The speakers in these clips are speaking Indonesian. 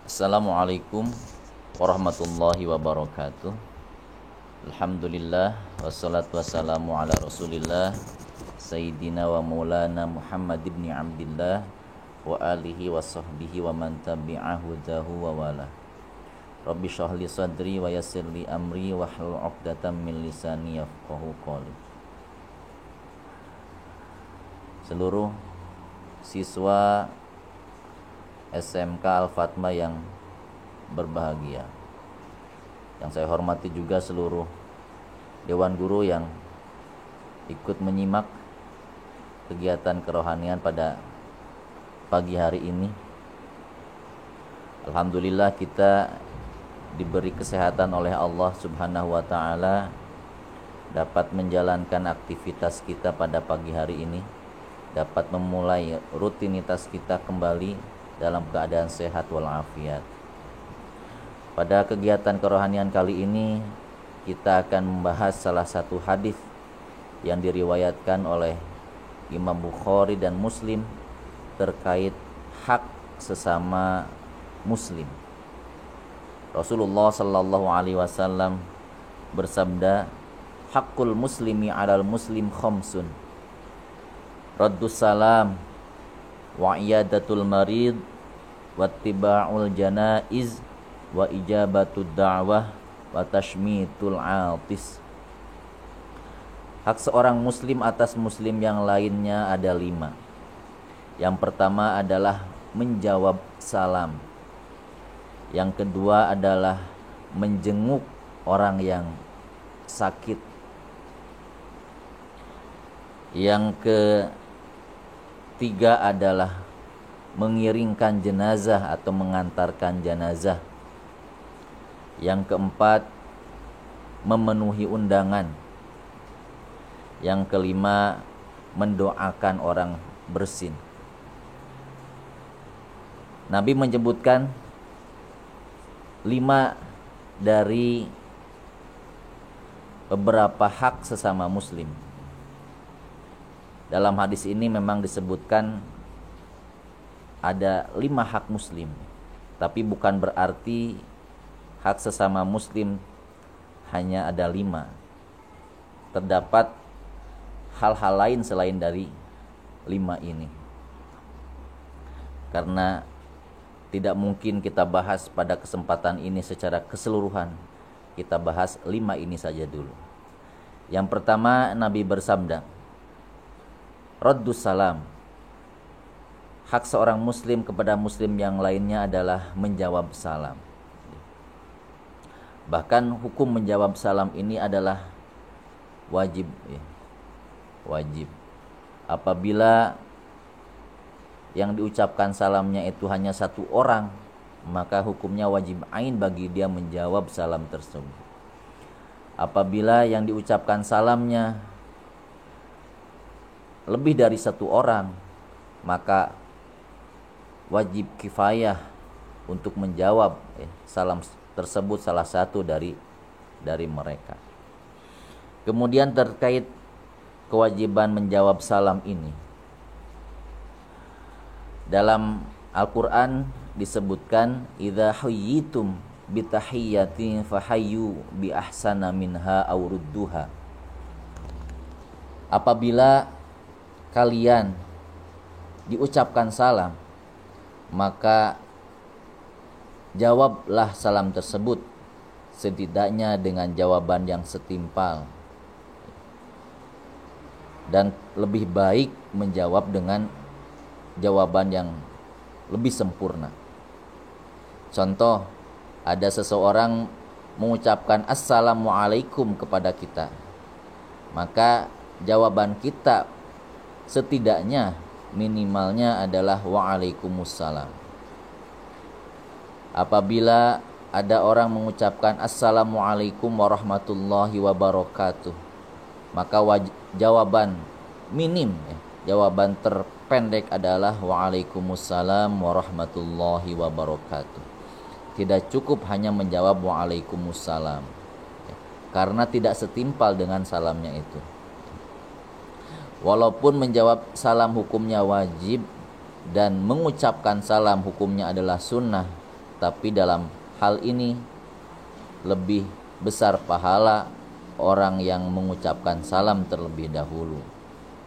Assalamualaikum warahmatullahi wabarakatuh. Alhamdulillah wassalatu wassalamu ala Rasulillah Sayyidina wa maulana Muhammad ibn Abdillah wa alihi wa sahbihi wa man tabi'ahu dahu wa wala. Rabbi shrah li sadri wa yassir li amri wa hlul 'uqdatam min lisani yafqahu qawli. Seluruh siswa SMK Al-Fatma yang berbahagia, yang saya hormati juga seluruh dewan guru yang ikut menyimak kegiatan kerohanian pada pagi hari ini. Alhamdulillah kita diberi kesehatan oleh Allah Subhanahu wa taala dapat menjalankan aktivitas kita pada pagi hari ini, dapat memulai rutinitas kita kembali dalam keadaan sehat walafiat. Pada kegiatan kerohanian kali ini kita akan membahas salah satu hadis yang diriwayatkan oleh Imam Bukhari dan Muslim terkait hak sesama muslim. Rasulullah sallallahu alaihi wasallam bersabda, "Haqqul muslimi 'alal muslim khamsun. Raddus salam wa iyadatul marid wattiba'ul janaiz wa ijabatud da'wah wa tashmitul 'atis." Hak seorang muslim atas muslim yang lainnya ada 5. Yang pertama adalah menjawab salam. Yang kedua adalah menjenguk orang yang sakit. Yang ketiga adalah mengiringkan jenazah atau mengantarkan jenazah. Yang keempat, memenuhi undangan. Yang kelima, mendoakan orang bersin. Nabi menyebutkan 5 dari beberapa hak sesama muslim. Dalam hadis ini memang disebutkan ada 5 hak muslim, tapi bukan berarti hak sesama muslim hanya ada 5. Terdapat hal-hal lain selain dari 5 ini, karena tidak mungkin kita bahas pada kesempatan ini secara keseluruhan. Kita bahas 5 ini saja dulu. Yang pertama, Nabi bersabda, Raddus salam. Hak seorang muslim kepada muslim yang lainnya adalah menjawab salam. Bahkan hukum menjawab salam ini adalah wajib. Wajib. Apabila yang diucapkan salamnya itu hanya 1 orang, maka hukumnya wajib ain bagi dia menjawab salam tersebut. Apabila yang diucapkan salamnya lebih dari 1 orang, maka wajib kifayah untuk menjawab salam tersebut salah satu dari mereka. Kemudian terkait kewajiban menjawab salam ini, dalam Al-Quran disebutkan, idza huyyitum bitahiyyatin fahayyu bi ahsana minha aw rudduha. Apabila kalian diucapkan salam, maka jawablah salam tersebut setidaknya dengan jawaban yang setimpal, dan lebih baik menjawab dengan jawaban yang lebih sempurna. Contoh, ada seseorang mengucapkan assalamualaikum kepada kita, maka jawaban kita setidaknya minimalnya adalah waalaikumsalam. Apabila ada orang mengucapkan assalamualaikum warahmatullahi wabarakatuh, maka jawaban minim, jawaban terpendek adalah waalaikumsalam warahmatullahi wabarakatuh. Tidak cukup hanya menjawab waalaikumsalam, karena tidak setimpal dengan salamnya itu. Walaupun menjawab salam hukumnya wajib dan mengucapkan salam hukumnya adalah sunnah, Tapi dalam hal ini lebih besar pahala orang yang mengucapkan salam terlebih dahulu.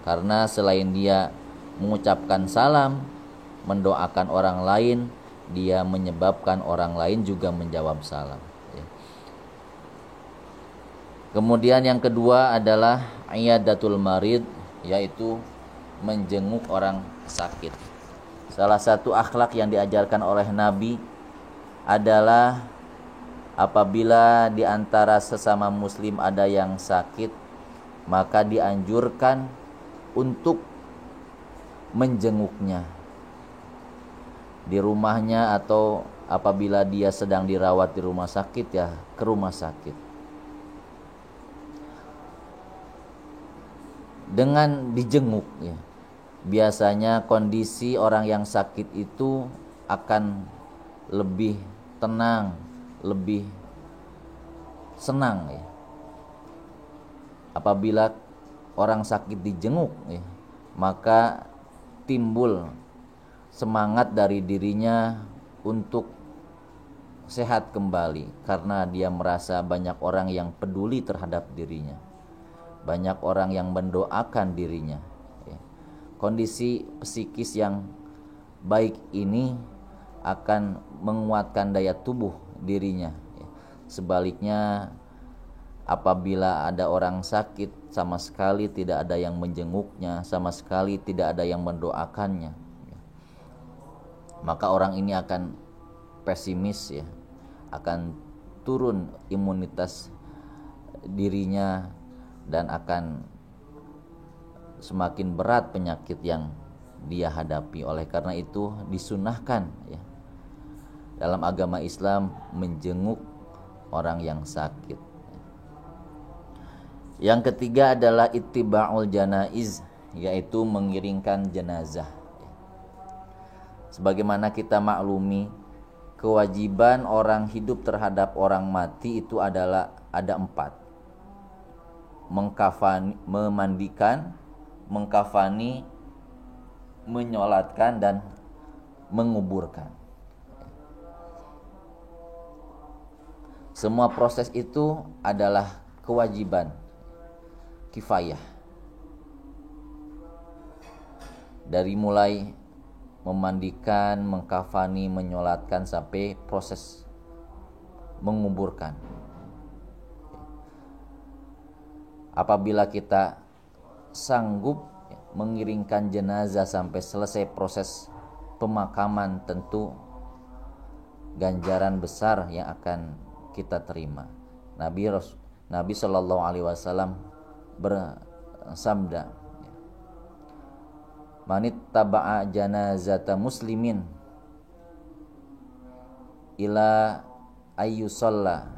Karena selain dia mengucapkan salam, mendoakan orang lain, dia menyebabkan orang lain juga menjawab salam. Kemudian yang kedua adalah iyadatul marid, yaitu menjenguk orang sakit. Salah satu akhlak yang diajarkan oleh Nabi adalah apabila di antara sesama muslim ada yang sakit, maka dianjurkan untuk menjenguknya di rumahnya, atau apabila dia sedang dirawat di rumah sakit, ya ke rumah sakit. Dengan dijenguk, ya, biasanya kondisi orang yang sakit itu akan lebih tenang, lebih senang, ya. Apabila orang sakit dijenguk, ya, maka timbul semangat dari dirinya untuk sehat kembali, karena dia merasa banyak orang yang peduli terhadap dirinya, banyak orang yang mendoakan dirinya. Kondisi psikis yang baik ini akan menguatkan daya tubuh dirinya. Sebaliknya, apabila ada orang sakit, sama sekali tidak ada yang menjenguknya, sama sekali tidak ada yang mendoakannya, maka orang ini akan pesimis, ya, akan turun imunitas dirinya, dan akan semakin berat penyakit yang dia hadapi. Oleh karena itu disunahkan, ya, dalam agama Islam menjenguk orang yang sakit. Yang ketiga adalah ittiba'ul janaiz, yaitu mengiringkan jenazah. Sebagaimana kita maklumi, kewajiban orang hidup terhadap orang mati itu adalah ada 4. Memandikan, mengkafani, menyolatkan, dan menguburkan. Semua proses itu adalah kewajiban kifayah. Dari mulai memandikan, mengkafani, menyolatkan, sampai proses menguburkan. Apabila kita sanggup mengiringkan jenazah sampai selesai proses pemakaman, tentu ganjaran besar yang akan kita terima. Nabi Shallallahu Alaihi Wasallam bersabda, manit taba'a janazata muslimin ila ayyusalla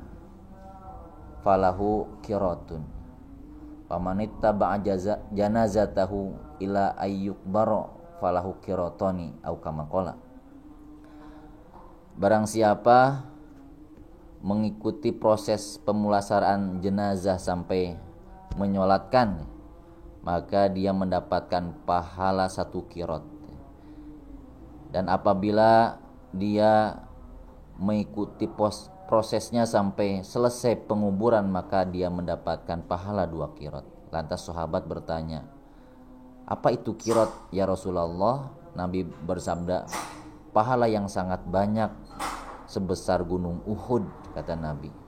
falahu qiratun, pamanit taba'a janazatahu ila ayyukbaro falahu qiratoni, au kama qala. Barang siapa mengikuti proses pemulasaraan jenazah sampai menyolatkan, maka dia mendapatkan pahala 1 qirat. Dan apabila dia mengikuti prosesnya sampai selesai penguburan, maka dia mendapatkan pahala 2 qirat. Lantas sahabat bertanya, apa itu qirat ya Rasulullah? Nabi bersabda, pahala yang sangat banyak, sebesar gunung Uhud, kata Nabi.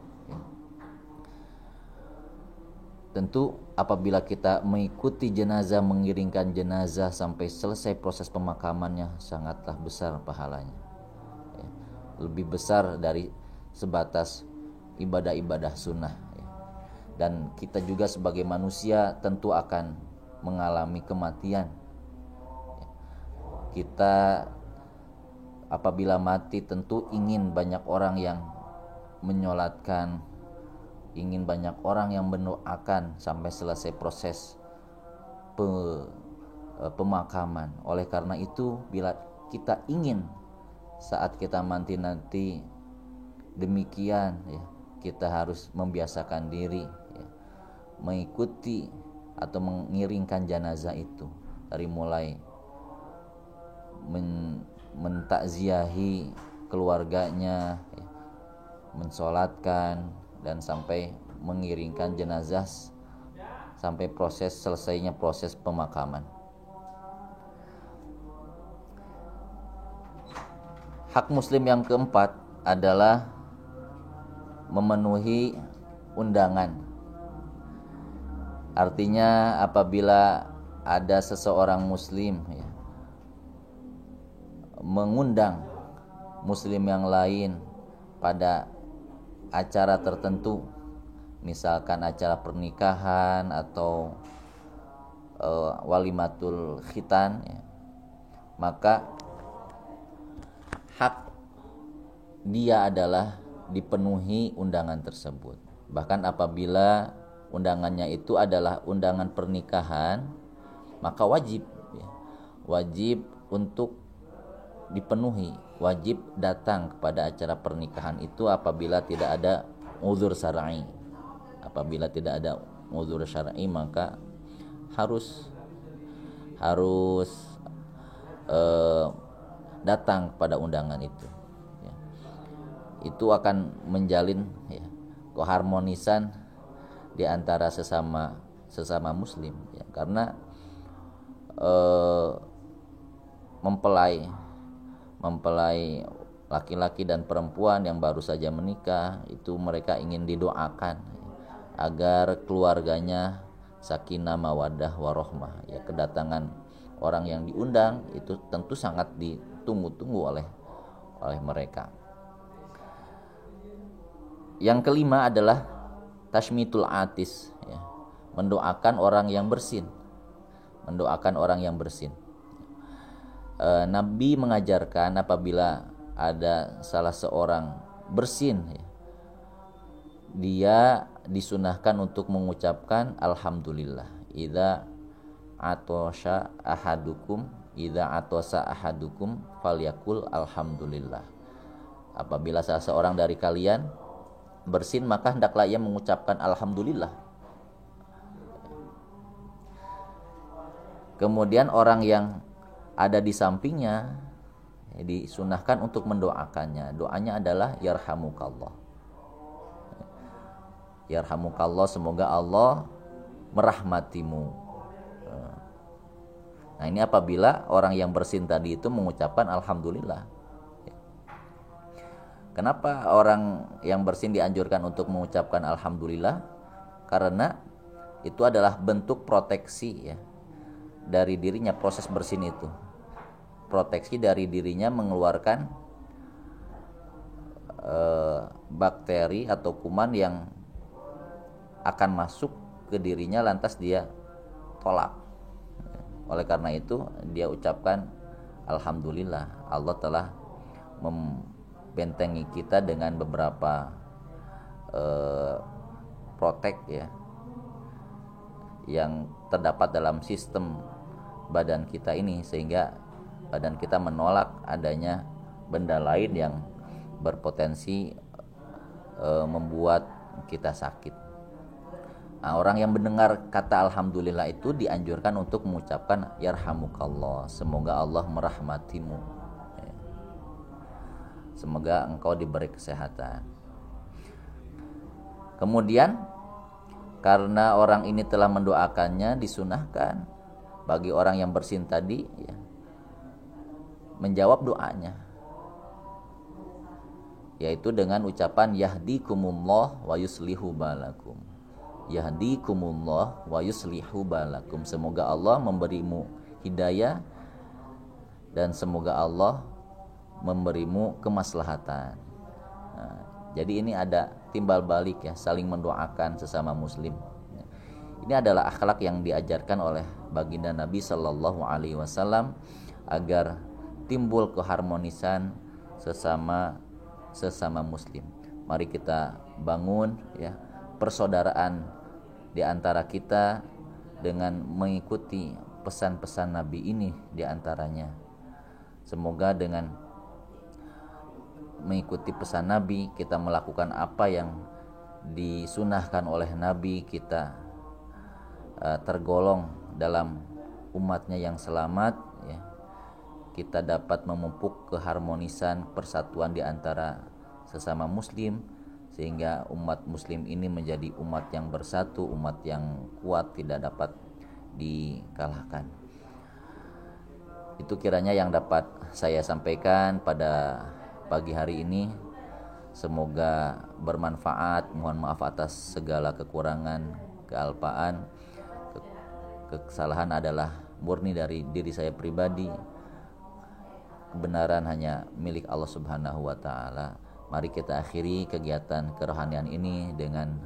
Tentu apabila kita mengikuti jenazah, mengiringkan jenazah sampai selesai proses pemakamannya, sangatlah besar pahalanya, lebih besar dari sebatas ibadah-ibadah sunnah. Dan kita juga sebagai manusia tentu akan mengalami kematian. Kita apabila mati tentu ingin banyak orang yang menyolatkan, ingin banyak orang yang mendoakan sampai selesai proses pemakaman. Oleh karena itu, bila kita ingin saat kita mati nanti demikian, ya, kita harus membiasakan diri, ya, mengikuti atau mengiringkan jenazah itu, dari mulai mentakziahi keluarganya, ya, mensolatkan dan sampai mengiringkan jenazah sampai selesainya proses pemakaman. Hak muslim yang keempat adalah memenuhi undangan. Artinya apabila ada seseorang muslim, ya, mengundang muslim yang lain pada acara tertentu, misalkan acara pernikahan atau walimatul khitan, ya, maka hak dia adalah dipenuhi undangan tersebut. Bahkan apabila undangannya itu adalah undangan pernikahan, maka wajib untuk dipenuhi, wajib datang kepada acara pernikahan itu apabila tidak ada uzur syar'i. Apabila tidak ada uzur syar'i maka harus datang kepada undangan itu. Itu akan menjalin, ya, keharmonisan di antara sesama muslim, ya, karena mempelai laki-laki dan perempuan yang baru saja menikah itu mereka ingin didoakan, ya, agar keluarganya sakinah mawaddah warahmah, ya, kedatangan orang yang diundang itu tentu sangat ditunggu-tunggu oleh mereka. Yang kelima adalah tashmitul atis, ya, mendoakan orang yang bersin. Nabi mengajarkan apabila ada salah seorang bersin, ya, dia disunahkan untuk mengucapkan alhamdulillah. Idza atosa ahadukum falyakul alhamdulillah. Apabila salah seorang dari kalian bersin, maka hendaklah ia mengucapkan alhamdulillah. Kemudian orang yang ada di sampingnya disunahkan untuk mendoakannya. Doanya adalah yarhamukallah. Yarhamukallah, semoga Allah merahmatimu. Nah, ini apabila orang yang bersin tadi itu mengucapkan alhamdulillah. Kenapa orang yang bersin dianjurkan untuk mengucapkan alhamdulillah? Karena itu adalah bentuk proteksi, ya, dari dirinya. Proses bersin itu proteksi dari dirinya mengeluarkan bakteri atau kuman yang akan masuk ke dirinya lantas dia tolak. Oleh karena itu dia ucapkan alhamdulillah, Allah telah bentengi kita dengan beberapa protek, ya, yang terdapat dalam sistem badan kita ini, sehingga badan kita menolak adanya benda lain yang berpotensi membuat kita sakit. Nah, orang yang mendengar kata alhamdulillah itu dianjurkan untuk mengucapkan yarhamukallah, semoga Allah merahmatimu, semoga engkau diberi kesehatan. Kemudian karena orang ini telah mendoakannya, disunahkan bagi orang yang bersin tadi, ya, menjawab doanya, yaitu dengan ucapan yahdikumullah wa yuslihu balakum. Yahdikumullah wa yuslihu balakum, semoga Allah memberimu hidayah dan semoga Allah memberimu kemaslahatan. Nah, jadi ini ada timbal balik, ya, saling mendoakan sesama muslim. Ini adalah akhlak yang diajarkan oleh baginda Nabi Sallallahu Alaihi Wasallam agar timbul keharmonisan sesama muslim. Mari kita bangun, ya, persaudaraan di antara kita dengan mengikuti pesan-pesan Nabi ini di antaranya. Semoga dengan mengikuti pesan Nabi, kita melakukan apa yang disunahkan oleh Nabi, kita tergolong dalam umatnya yang selamat, ya. kita dapat memupuk keharmonisan persatuan di antara sesama muslim, sehingga umat muslim ini menjadi umat yang bersatu, umat yang kuat, tidak dapat dikalahkan. Itu kiranya yang dapat saya sampaikan pada pagi hari ini. Semoga bermanfaat. Mohon maaf atas segala kekurangan, kealpaan. Kesalahan adalah murni dari diri saya pribadi. Kebenaran hanya milik Allah Subhanahu wa taala. Mari kita akhiri kegiatan kerohanian ini dengan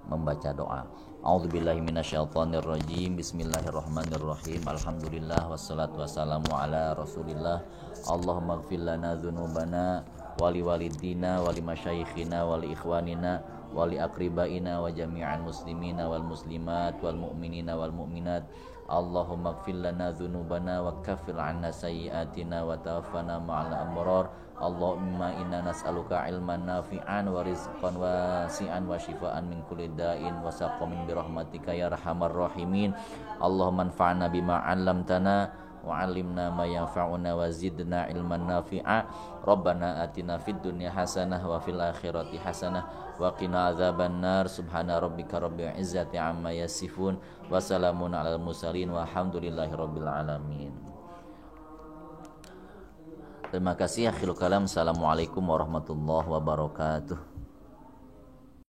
membaca doa. A'udzubillahi minasyaitonirrajim. Bismillahirrahmanirrahim. Alhamdulillah wassalatu wassalamu ala Rasulillah. Allahumma ighfir lana dzunubana wa li walidina wa li masyayikhina wa li ikhwanina wa li aqribaina wa jami'al muslimina wal muslimat wal mu'minina wal mu'minat. Allahumma ighfir lana dzunubana wa kaffir 'anna sayyi'atina wa tawaffana ma'al abrar. Allahumma inna nas'aluka ilman nafi'an wa rizqan wasi'an wa shifaan min kulli da'in wa saqamin bi rahmatika ya arhamar rahimin. Allahumma anfa'na bima 'allamtana wa 'allimna ma yanfa'una wa zidna ilman nafi'a. Rabbana atina fid dunya hasanah wa fil akhirati hasanah wa qina adzabannar. Subhana rabbika rabbil izzati amma yasifun wa salamun alal mursalin walhamdulillahi rabbil alamin. Terima kasih akhirul kalam. Assalamualaikum warahmatullahi wabarakatuh.